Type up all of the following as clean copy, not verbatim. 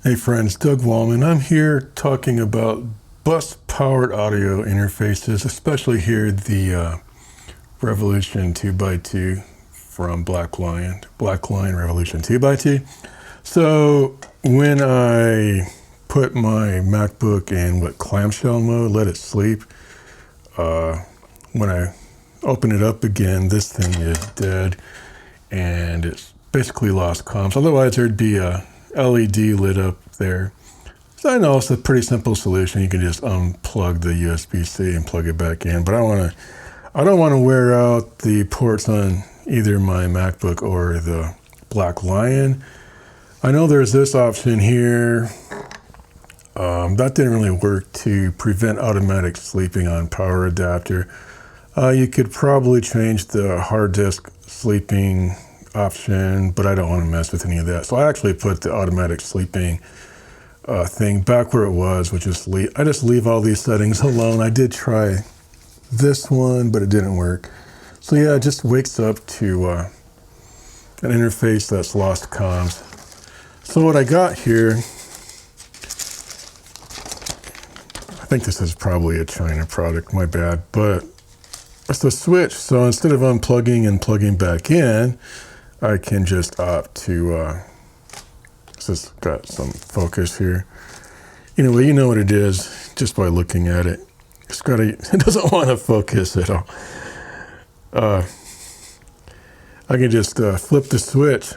Hey friends, Doug Wallman. I'm here talking about bus-powered audio interfaces, especially here the Revolution 2x2 from Blackline Revolution 2x2. So when I put my MacBook in clamshell mode, let it sleep, when I open it up again, this thing is dead and it's basically lost comms. Otherwise there'd be a LED lit up there. So I know it's a pretty simple solution. You can just unplug the USB-C and plug it back in. But I don't want to wear out the ports on either my MacBook or the Blackline. I know there's this option here. That didn't really work to prevent automatic sleeping on power adapter. You could probably change the hard disk sleeping option, but I don't want to mess with any of that. So I actually put the automatic sleeping thing back where it was, which is I just leave all these settings alone. I did try this one, but it didn't work. So yeah, it just wakes up to an interface that's lost comms. So what I got here, I think this is probably a China product, my bad, but it's a switch. So instead of unplugging and plugging back in, I can just opt to, it's just got some focus here. Anyway, you know what it is just by looking at it. It doesn't want to focus at all. I can just flip the switch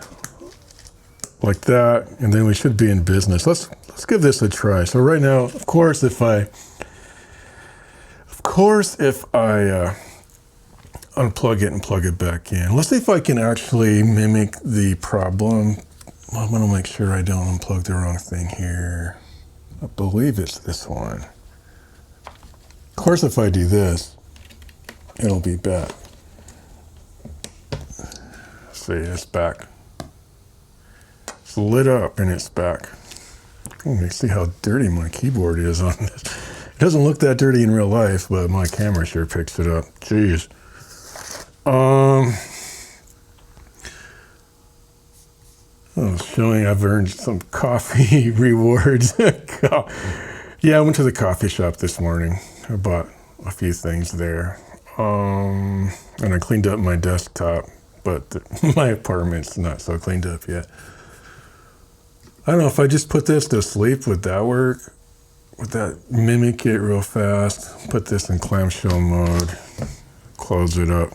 like that, and then we should be in business. Let's give this a try. So right now, of course, if I unplug it and plug it back in. Let's see if I can actually mimic the problem. I'm going to make sure I don't unplug the wrong thing here. I believe it's this one. Of course, if I do this, it'll be back. See, it's back. It's lit up and it's back. You can see how dirty my keyboard is on this. It doesn't look that dirty in real life, but my camera sure picks it up. Jeez. I was showing I've earned some coffee rewards. Yeah, I went to the coffee shop this morning. I bought a few things there. And I cleaned up my desktop, but my apartment's not so cleaned up yet. I don't know if I just put this to sleep, would that work? Would that mimic it real fast? Put this in clamshell mode, close it up.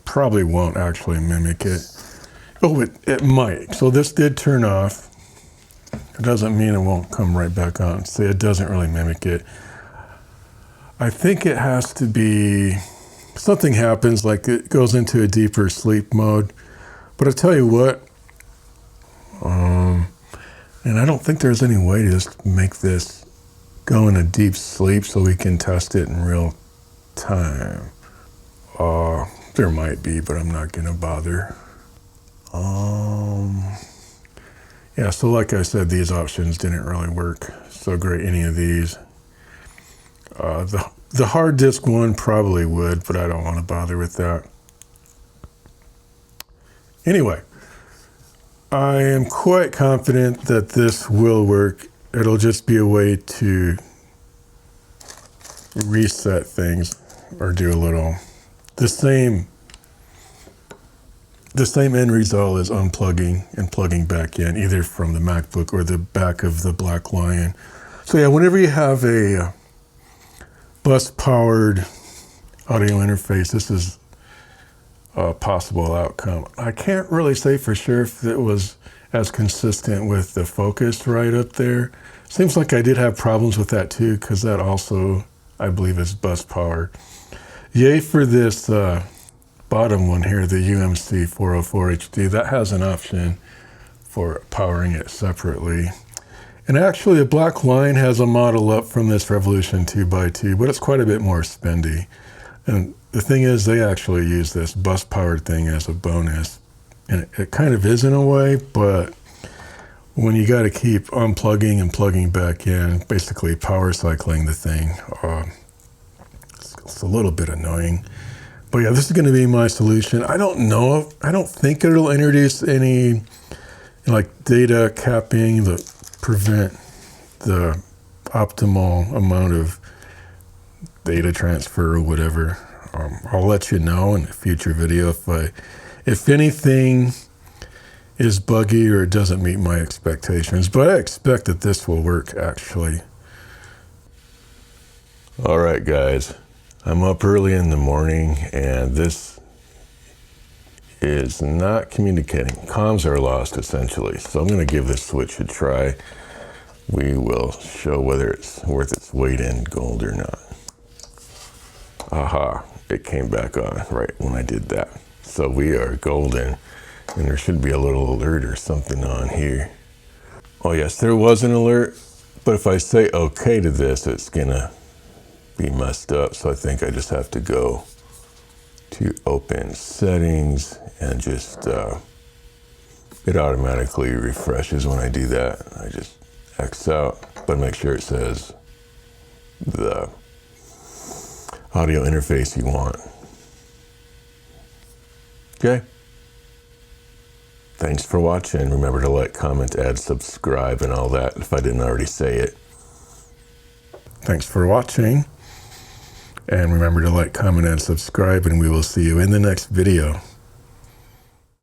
Probably won't actually mimic it. Oh, it might. So this did turn off. It doesn't mean it won't come right back on. See, it doesn't really mimic it. I think it has to be, something happens, like it goes into a deeper sleep mode. But I tell you what, and I don't think there's any way to just make this go in a deep sleep so we can test it in real time. There might be, but I'm not gonna bother. Yeah, so like I said, these options didn't really work so great, any of these. The hard disk one probably would, but I don't want to bother with that. Anyway, I am quite confident that this will work. It'll just be a way to reset things or do a little, the same end result as unplugging and plugging back in, either from the MacBook or the back of the Blackline. So yeah, whenever you have a bus-powered audio interface, this is a possible outcome. I can't really say for sure if it was as consistent with the focus right up there. Seems like I did have problems with that too, because that also, I believe, is bus-powered. Yay for this bottom one here, the UMC 404 HD. That has an option for powering it separately. And actually, the Blackline has a model up from this Revolution 2x2, but it's quite a bit more spendy. And the thing is, they actually use this bus-powered thing as a bonus. And it kind of is in a way, but when you got to keep unplugging and plugging back in, basically power cycling the thing, it's a little bit annoying. But yeah, this is going to be my solution. I don't know. I don't think it'll introduce any like data capping, to prevent the optimal amount of data transfer or whatever. I'll let you know in a future video if anything is buggy or doesn't meet my expectations, but I expect that this will work actually. All right, guys, I'm up early in the morning and this is not communicating. Comms are lost essentially. So I'm going to give this switch a try. We will show whether it's worth its weight in gold or not. Aha, it came back on right when I did that. So we are golden, and there should be a little alert or something on here. Oh yes, there was an alert, but if I say okay to this, it's gonna be messed up. So I think I just have to go to open settings and just, it automatically refreshes when I do that. I just X out, but make sure it says the audio interface you want. Okay. Thanks for watching. Remember to like, comment, add, subscribe, and all that if I didn't already say it. Thanks for watching. And remember to like, comment, and subscribe, and we will see you in the next video.